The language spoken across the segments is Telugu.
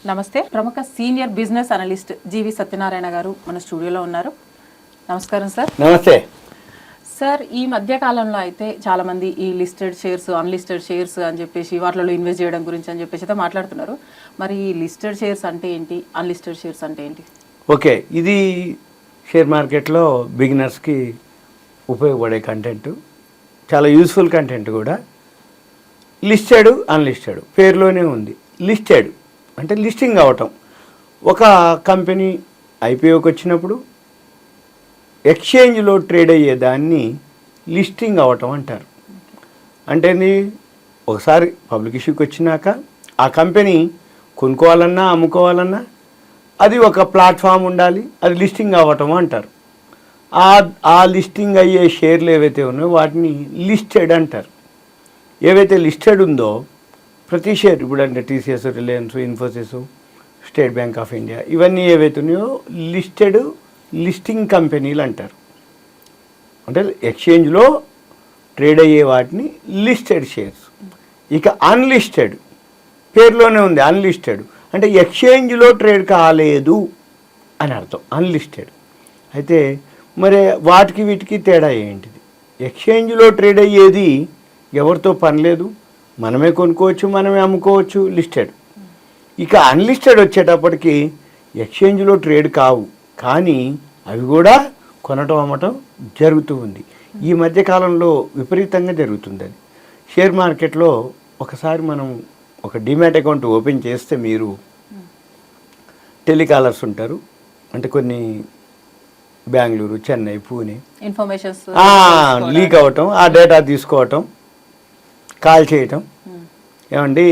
నమస్తే. ప్రముఖ సీనియర్ బిజినెస్ అనలిస్ట్ జీవి సత్యనారాయణ గారు మన స్టూడియోలో ఉన్నారు. నమస్కారం సార్. నమస్తే సార్. ఈ మధ్య కాలంలో అయితే చాలా మంది ఈ లిస్టెడ్ షేర్స్, అన్లిస్టెడ్ షేర్స్ అని చెప్పేసి వాటిలో ఇన్వెస్ట్ చేయడం గురించి అని చెప్పేసి అయితే మాట్లాడుతున్నారు. మరి ఈ లిస్టెడ్ షేర్స్ అంటే ఏంటి, అన్లిస్టెడ్ షేర్స్ అంటే ఏంటి? ఓకే, ఇది షేర్ మార్కెట్లో బిగినర్స్కి ఉపయోగపడే కంటెంట్, చాలా యూస్ఫుల్ కంటెంట్ కూడా. లిస్టెడ్, అన్లిస్టెడ్ పేరులోనే ఉంది. లిస్టెడ్ అంటే లిస్టింగ్ అవ్వటం. ఒక కంపెనీ ఐపీఓకి వచ్చినప్పుడు ఎక్స్చేంజ్లో ట్రేడ్ అయ్యేదాన్ని లిస్టింగ్ అవ్వటం అంటారు. అంటే ఒకసారి పబ్లిక్ ఇష్యూకి వచ్చినాక ఆ కంపెనీ కొనుక్కోవాలన్నా అమ్ముకోవాలన్నా అది ఒక ప్లాట్ఫామ్ ఉండాలి, అది లిస్టింగ్ అవ్వటం అంటారు. ఆ లిస్టింగ్ అయ్యే షేర్లు ఏవైతే ఉన్నాయో వాటిని లిస్టెడ్ అంటారు. ఏవైతే లిస్టెడ్ ఉందో ప్రతి షేర్, ఇప్పుడు అంటే TCS, Reliance, Infosys, state bank of India, ఇవన్నీ ఏవైతే ఉన్నాయో లిస్టెడ్, లిస్టింగ్ కంపెనీలు అంటారు. అంటే ఎక్స్చేంజ్లో ట్రేడ్ అయ్యే వాటిని లిస్టెడ్ షేర్స్. ఇక అన్లిస్టెడ్ పేరులోనే ఉంది. అన్లిస్టెడ్ అంటే ఎక్స్చేంజ్లో ట్రేడ్ కాలేదు అని అర్థం. అన్లిస్టెడ్ అయితే మరి వాటికి వీటికి తేడా ఏంటిది? ఎక్స్చేంజ్లో ట్రేడ్ అయ్యేది ఎవరితో పని లేదు, మనమే కొనుక్కోవచ్చు, మనమే అమ్ముకోవచ్చు, లిస్టెడ్. ఇక అన్లిస్టెడ్ వచ్చేటప్పటికి ఎక్స్చేంజ్లో ట్రేడ్ కావు, కానీ అవి కూడా కొనటం అమ్మటం జరుగుతూ ఉంది. ఈ మధ్యకాలంలో విపరీతంగా జరుగుతుంది అది. షేర్ మార్కెట్లో ఒకసారి మనం ఒక డిమాట్ అకౌంట్ ఓపెన్ చేస్తే, మీరు టెలికాలర్స్ ఉంటారు, అంటే కొన్ని బెంగళూరు, చెన్నై, పూణే ఇన్ఫర్మేషన్స్ లీక్ అవ్వటం, ఆ డేటా తీసుకోవటం, కాల్ చేయటం, ఏమండి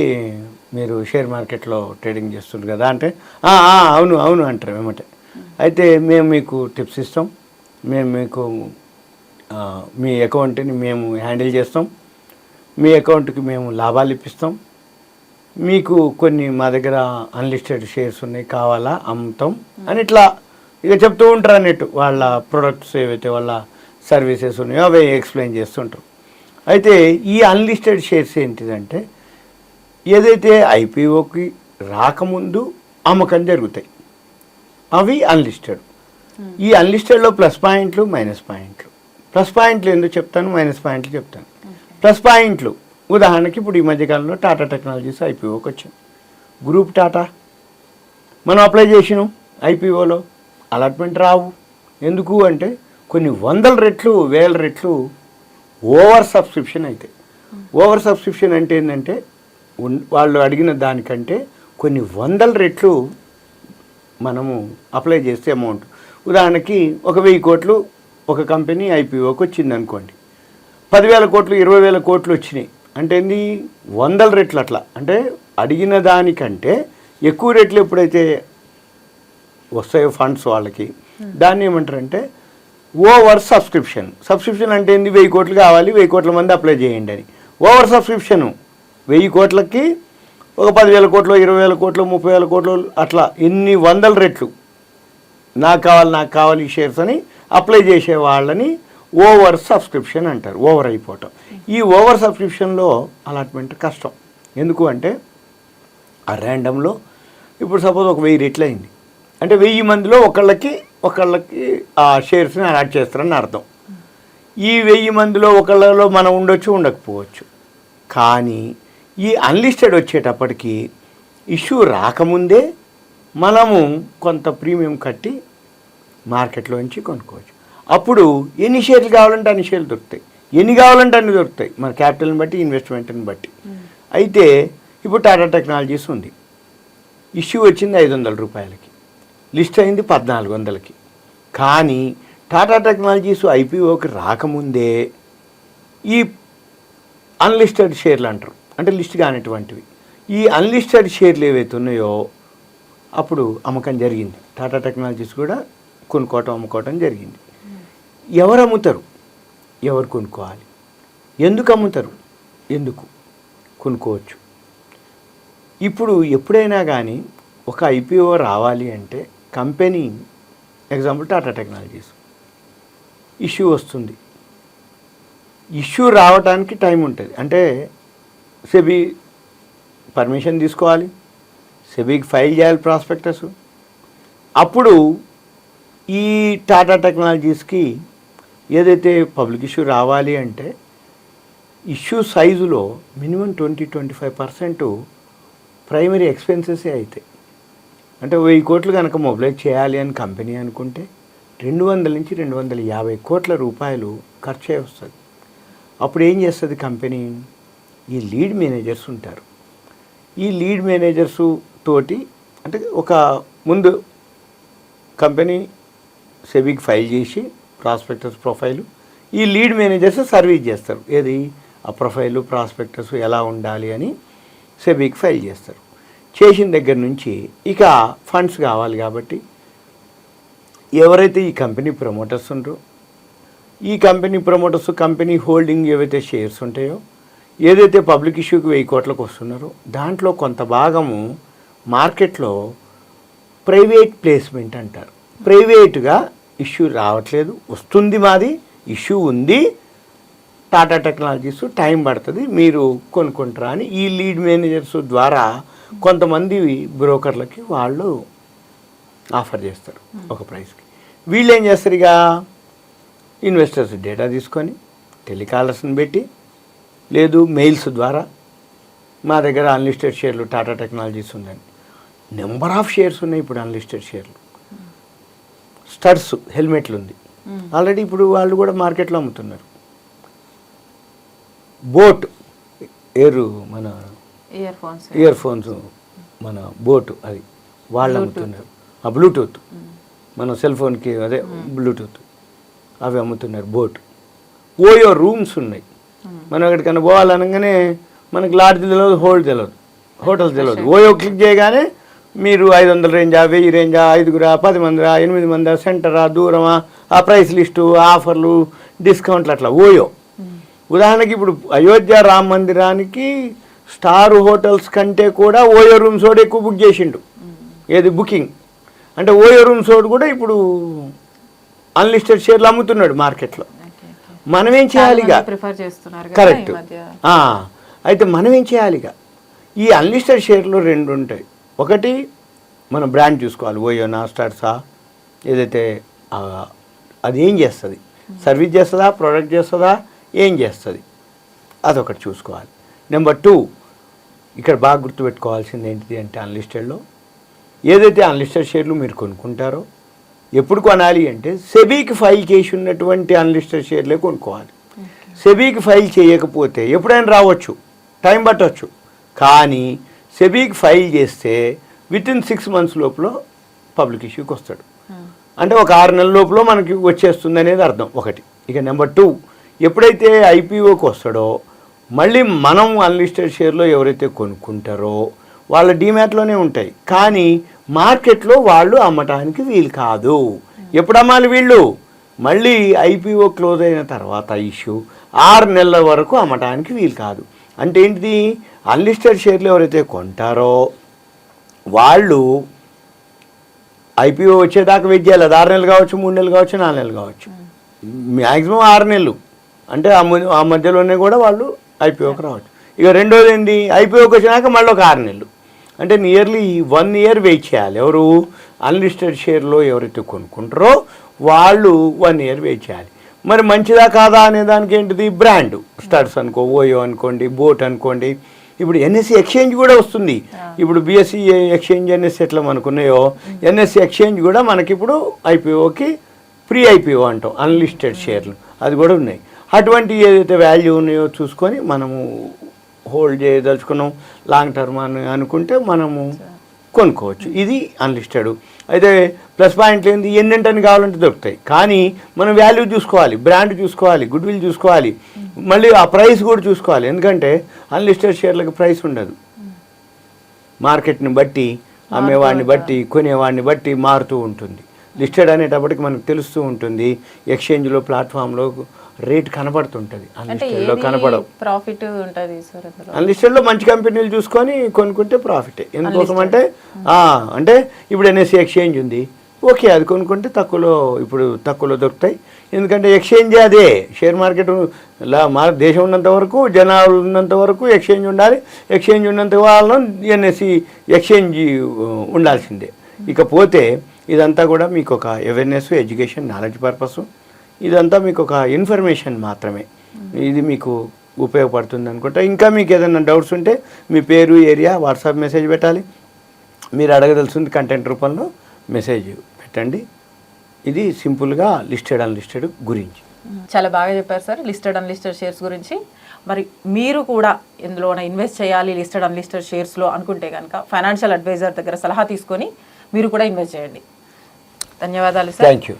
మీరు షేర్ మార్కెట్లో ట్రేడింగ్ చేస్తుంటారు కదా అంటే అవును అవును అంటారు ఏమంటే. అయితే మేము మీకు టిప్స్ ఇస్తాం, మేము మీకు మీ అకౌంట్ని మేము హ్యాండిల్ చేస్తాం, మీ అకౌంట్కి మేము లాభాలు ఇప్పిస్తాం, మీకు కొన్ని మా దగ్గర అన్లిస్టెడ్ షేర్స్ ఉన్నాయి, కావాలా అమ్ముతాం అని ఇట్లా ఇక చెప్తూ ఉంటారు అన్నట్టు. వాళ్ళ ప్రొడక్ట్స్ ఏవైతే వాళ్ళ సర్వీసెస్ ఉన్నాయో అవి ఎక్స్ప్లెయిన్ చేస్తుంటారు. అయితే ఈ అన్లిస్టెడ్ షేర్స్ ఏంటిదంటే ఏదైతే ఐపీఓకి రాకముందు అమ్మకం జరుగుతాయి, అవి అన్లిస్టెడ్. ఈ అన్లిస్టెడ్లో ప్లస్ పాయింట్లు, మైనస్ పాయింట్లు. ప్లస్ పాయింట్లు ఎందుకు చెప్తాను, మైనస్ పాయింట్లు చెప్తాను. ప్లస్ పాయింట్లు ఉదాహరణకి ఇప్పుడు ఈ మధ్యకాలంలో టాటా టెక్నాలజీస్ ఐపీఓకి వచ్చింది. గ్రూప్ టాటా మనం అప్లై చేసినాం, ఐపీఓలో అలాట్మెంట్ రావు. ఎందుకు అంటే కొన్ని వందల రెట్లు, వేల రెట్లు ఓవర్ సబ్స్క్రిప్షన్ అయితే. ఓవర్ సబ్స్క్రిప్షన్ అంటే ఏంటంటే వాళ్ళు అడిగిన దానికంటే కొన్ని వందల రెట్లు మనము అప్లై చేస్తే అమౌంట్. ఉదాహరణకి 1,000 కోట్లు ఒక కంపెనీ ఐపీఓకి వచ్చింది అనుకోండి, 10,000 కోట్లు, 20,000 కోట్లు వచ్చినాయి అంటే ఏంది, వందల రెట్లు అట్లా. అంటే అడిగిన దానికంటే ఎక్కువ రెట్లు ఎప్పుడైతే వస్తాయో ఫండ్స్ వాళ్ళకి, దాన్ని ఏమంటారంటే ఓవర్ సబ్స్క్రిప్షన్. సబ్స్క్రిప్షన్ అంటే ఏంది, 1000 కోట్లు కావాలి, 1000 కోట్ల మంది అప్లై చేయండి అని. ఓవర్ సబ్స్క్రిప్షను 1000 కోట్లకి ఒక 10,000 కోట్లు, 20,000 కోట్లు, 30,000 కోట్లు, అట్లా ఎన్ని వందల రెట్లు నాకు కావాలి ఈ షేర్స్ అని అప్లై చేసే వాళ్ళని ఓవర్ సబ్స్క్రిప్షన్ అంటారు. ఓవర్ అయిపోవటం. ఈ ఓవర్ సబ్స్క్రిప్షన్లో అలాట్మెంట్ కష్టం. ఎందుకు అంటే ఆ ర్యాండమ్లో ఇప్పుడు సపోజ్ ఒక 1000 రెట్లు అయింది అంటే 1000 మందిలో ఒకళ్ళకి ఆ షేర్స్ని అలాట్ చేస్తారని అర్థం. ఈ 1000 మందిలో ఒకళ్ళలో మనం ఉండొచ్చు, ఉండకపోవచ్చు. కానీ ఈ అన్లిస్టెడ్ వచ్చేటప్పటికి ఇష్యూ రాకముందే మనము కొంత ప్రీమియం కట్టి మార్కెట్లోంచి కొనుక్కోవచ్చు. అప్పుడు ఎన్ని షేర్లు కావాలంటే అన్ని షేర్లు దొరుకుతాయి, ఎన్ని కావాలంటే అన్ని దొరుకుతాయి, మన క్యాపిటల్ని బట్టి, ఇన్వెస్ట్మెంట్ని బట్టి. అయితే ఇప్పుడు టాటా టెక్నాలజీస్ ఉంది, ఇష్యూ వచ్చింది 500 రూపాయలకి, లిస్ట్ అయింది 1400కి. కానీ టాటా టెక్నాలజీస్ ఐపీఓకి రాకముందే ఈ అన్లిస్టెడ్ షేర్లు అంటారు, అంటే లిస్ట్ కానిటువంటివి. ఈ అన్లిస్టెడ్ షేర్లు ఏవైతే ఉన్నాయో అప్పుడు అమ్మకం జరిగింది. టాటా టెక్నాలజీస్ కూడా కొనుక్కోవటం, అమ్ముకోవటం జరిగింది. ఎవరు అమ్ముతారు, ఎవరు కొనుక్కోవాలి, ఎందుకు అమ్ముతారు, ఎందుకు కొనుక్కోవచ్చు? ఇప్పుడు ఎప్పుడైనా కానీ ఒక ఐపీఓ రావాలి అంటే company, example Tata technologies, issue వస్తుంది. ఇష్యూ రావడానికి టైం ఉంటుంది. అంటే సెబీ పర్మిషన్ తీసుకోవాలి, సెబీకి ఫైల్ చేయాలి ప్రాస్పెక్టస్. అప్పుడు ఈ టాటా టెక్నాలజీస్కి ఏదైతే పబ్లిక్ ఇష్యూ రావాలి అంటే ఇష్యూ సైజులో మినిమం 20-25% ప్రైమరీ ఎక్స్పెన్సెసే అవుతాయి. అంటే 1000 కోట్లు కనుక మొబిలైజ్ చేయాలి అని కంపెనీ అనుకుంటే 200 నుంచి 250 కోట్ల రూపాయలు ఖర్చే వస్తుంది. అప్పుడు ఏం చేస్తుంది కంపెనీ? ఈ లీడ్ మేనేజర్స్ ఉంటారు. ఈ లీడ్ మేనేజర్సు తోటి అంటే ఒక ముందు కంపెనీ సెబీకి ఫైల్ చేసి ప్రాస్పెక్టస్ ప్రొఫైలు, ఈ లీడ్ మేనేజర్స్ సర్వీస్ చేస్తారు. ఏది ఆ ప్రొఫైలు ప్రాస్పెక్టస్ ఎలా ఉండాలి అని సెబీకి ఫైల్ చేస్తారు. చేసిన దగ్గర నుంచి ఇక ఫండ్స్ కావాలి కాబట్టి ఎవరైతే ఈ కంపెనీ ప్రమోటర్స్ ఉంటారో ఈ కంపెనీ ప్రమోటర్స్ కంపెనీ హోల్డింగ్ ఏవైతే షేర్స్ ఉంటాయో ఏదైతే పబ్లిక్ ఇష్యూకి 1000 కోట్లకు వస్తున్నారో దాంట్లో కొంత భాగము మార్కెట్లో ప్రైవేట్ ప్లేస్మెంట్ అంటారు. ప్రైవేట్గా ఇష్యూ రావట్లేదు, వస్తుంది, మాది ఇష్యూ ఉంది, టాటా టెక్నాలజీస్ టైం పడుతుంది, మీరు కొనుక్కుంటారా అని ఈ లీడ్ మేనేజర్స్ ద్వారా కొంతమంది బ్రోకర్లకి వాళ్ళు ఆఫర్ చేస్తారు ఒక ప్రైస్కి. వీళ్ళు ఏం చేస్తారు? ఇక ఇన్వెస్టర్స్ డేటా తీసుకొని టెలికాలర్స్ని పెట్టి లేదు మెయిల్స్ ద్వారా మా దగ్గర అన్లిస్టెడ్ షేర్లు టాటా టెక్నాలజీస్ ఉందని, నెంబర్ ఆఫ్ షేర్స్ ఉన్నాయి ఇప్పుడు అన్లిస్టెడ్ షేర్లు. స్టడ్స్ హెల్మెట్లు ఉంది ఆల్రెడీ, ఇప్పుడు వాళ్ళు కూడా మార్కెట్లో అమ్ముతున్నారు. బోట్ మన ఇయర్ ఫోన్స్ మన బోటు అది వాళ్ళు అమ్ముతున్నారు. ఆ బ్లూటూత్ మన సెల్ ఫోన్కి అదే బ్లూటూత్ అవి అమ్ముతున్నారు. బోట్ ఓయో రూమ్స్ ఉన్నాయి. మనం ఎక్కడికైనా పోవాలనగానే మనకి లాడ్జ్ తెలియదు, హోటల్స్ తెలియదు. ఓయో క్లిక్ చేయగానే మీరు 500 రేంజా, 1000 రేంజా, 5గురా, 10 మందిరా, 8 మందా, సెంటరా, దూరమా, ఆ ప్రైస్ లిస్టు, ఆఫర్లు, డిస్కౌంట్లు, అట్లా ఓయో. ఉదాహరణకి ఇప్పుడు అయోధ్య రామ మందిరానికి స్టార్ హోటల్స్ కంటే కూడా ఓయో రూమ్స్ వాడు ఎక్కువ బుక్ చేసిండు. ఏది బుకింగ్ అంటే ఓయో రూమ్స్ వాడు కూడా ఇప్పుడు అన్లిస్టెడ్ షేర్లు అమ్ముతున్నాడు మార్కెట్లో. మనమేం చేయాలిగా? కరెక్ట్. అయితే మనమేం చేయాలిగా? ఈ అన్లిస్టెడ్ షేర్లు 2 ఉంటాయి. ఒకటి మనం బ్రాండ్ చూసుకోవాలి, ఓయోనా స్టార్సా, ఏదైతే అది ఏం చేస్తుంది, సర్వీస్ చేస్తుందా, ప్రోడక్ట్ చేస్తుందా, ఏం చేస్తుంది, అదొకటి చూసుకోవాలి. నెంబర్ 2 ఇక్కడ బాగా గుర్తుపెట్టుకోవాల్సింది ఏంటిది అంటే అన్లిస్టెడ్లో ఏదైతే అన్లిస్టెడ్ షేర్లు మీరు కొనుక్కుంటారో ఎప్పుడు కొనాలి అంటే సెబీకి ఫైల్ చేసి ఉన్నటువంటి అన్లిస్టెడ్ షేర్లే కొనుక్కోవాలి. సెబీకి ఫైల్ చేయకపోతే ఎప్పుడైనా రావచ్చు, టైం పట్టవచ్చు. కానీ సెబీకి ఫైల్ చేస్తే వితిన్ 6 months లోపల పబ్లిక్ ఇష్యూకి వస్తాడు. అంటే ఒక 6 నెలల లోపల మనకి వచ్చేస్తుంది అనేది అర్థం ఒకటి. ఇక నెంబర్ 2 ఎప్పుడైతే ఐపీఓకి వస్తాడో మళ్ళీ మనం అన్లిస్టెడ్ షేర్లో ఎవరైతే కొనుక్కుంటారో వాళ్ళ డీమ్యాట్లోనే ఉంటాయి, కానీ మార్కెట్లో వాళ్ళు అమ్మటానికి వీలు కాదు. ఎప్పుడు అమ్మాలి వీళ్ళు? మళ్ళీ ఐపీఓ క్లోజ్ అయిన తర్వాత ఇష్యూ 6 నెలల వరకు అమ్మటానికి వీలు కాదు. అంటే ఏంటిది? అన్లిస్టెడ్ షేర్లు ఎవరైతే కొంటారో వాళ్ళు ఐపీఓ వచ్చేదాకా వెయిట్ చేయాలి. అది 6 నెలలు కావచ్చు, 3 నెలలు కావచ్చు, 4 నెలలు కావచ్చు, మ్యాక్సిమం 6 నెలలు. అంటే ఆ మధ్యలోనే కూడా వాళ్ళు ఐపీఓకి రావచ్చు. ఇక రెండోది ఏంటి? ఐపీఓకి వచ్చినాక మళ్ళీ ఒక 6 నెలలు, అంటే నియర్లీ 1 year వెయిట్ చేయాలి. ఎవరు? అన్లిస్టెడ్ షేర్లో ఎవరైతే కొనుక్కుంటారో వాళ్ళు 1 year వెయిట్ చేయాలి. మరి మంచిదా కాదా అనే దానికి ఏంటిది? బ్రాండ్ స్టార్స్ అనుకో, ఓయో అనుకోండి, బోట్ అనుకోండి. ఇప్పుడు ఎన్ఎస్సి ఎక్స్చేంజ్ కూడా వస్తుంది. ఇప్పుడు బిఎస్సి ఎక్స్చేంజ్ ఎన్ఎస్సి ఎట్లా మనకున్నాయో ఎన్ఎస్సి ఎక్స్చేంజ్ కూడా మనకి ఇప్పుడు ఐపీఓకి ప్రీ ఐపీఓ అంటాం అన్లిస్టెడ్ షేర్లు, అది కూడా ఉన్నాయి. అటువంటి ఏదైతే వాల్యూ ఉన్నాయో చూసుకొని మనము హోల్డ్ చేయదలుచుకున్నాం, లాంగ్ టర్మ్ అని అనుకుంటే మనము కొనుక్కోవచ్చు. ఇది అన్లిస్టెడ్. అయితే ప్లస్ పాయింట్లు ఏంది? ఎన్నింటని కావాలంటే దొరుకుతాయి, కానీ మనం వాల్యూ చూసుకోవాలి, బ్రాండ్ చూసుకోవాలి, గుడ్ విల్ చూసుకోవాలి, మళ్ళీ ఆ ప్రైస్ కూడా చూసుకోవాలి. ఎందుకంటే అన్లిస్టెడ్ షేర్లకు ప్రైస్ ఉండదు. మార్కెట్ని బట్టి, అమ్మేవాడిని బట్టి, కొనేవాడిని బట్టి మారుతూ ఉంటుంది. లిస్టెడ్ అనేటప్పటికి మనకు తెలుస్తూ ఉంటుంది, ఎక్స్చేంజ్లో ప్లాట్ఫామ్లో రేట్ కనబడుతుంటుంది. అన్లిస్టెడ్లో కనపడవు. ప్రాఫిట్ ఉంటుంది సార్. అన్లిస్టెడ్లో మంచి కంపెనీలు చూసుకొని కొనుక్కుంటే ప్రాఫిటే. ఎందుకోసం అంటే అంటే ఇప్పుడు ఎన్ఎస్సి ఎక్స్చేంజ్ ఉంది, ఓకే, అది కొనుక్కుంటే ఇప్పుడు తక్కువలో దొరుకుతాయి. ఎందుకంటే ఎక్స్చేంజ్ అదే, షేర్ మార్కెట్ దేశం ఉన్నంత వరకు, జనాలు ఉన్నంత వరకు ఎక్స్చేంజ్ ఉండాలి. ఎక్స్చేంజ్ ఉన్నంత వాళ్ళను ఎన్ఎస్సి ఎక్స్చేంజ్ ఉండాల్సిందే. ఇకపోతే ఇదంతా కూడా మీకు ఒక అవేర్నెస్, ఎడ్యుకేషన్, నాలెడ్జ్ పర్పస్, ఇదంతా మీకు ఒక ఇన్ఫర్మేషన్ మాత్రమే. ఇది మీకు ఉపయోగపడుతుంది అనుకుంటా. ఇంకా మీకు ఏదైనా డౌట్స్ ఉంటే మీ పేరు, ఏరియా, వాట్సాప్ మెసేజ్ పెట్టాలి. మీరు అడగదలుచుంది కంటెంట్ రూపంలో మెసేజ్ పెట్టండి. ఇది సింపుల్గా లిస్టెడ్ అన్లిస్టెడ్ గురించి. చాలా బాగా చెప్పారు సార్ లిస్టెడ్ అన్లిస్టెడ్ షేర్స్ గురించి. మరి మీరు కూడా ఇందులో ఇన్వెస్ట్ చేయాలి లిస్టెడ్ అన్లిస్టెడ్ షేర్స్లో అనుకుంటే కనుక ఫైనాన్షియల్ అడ్వైజర్ దగ్గర సలహా తీసుకొని మీరు కూడా ఇన్వెస్ట్ చేయండి. ధన్యవాదాలు సార్. Thank you.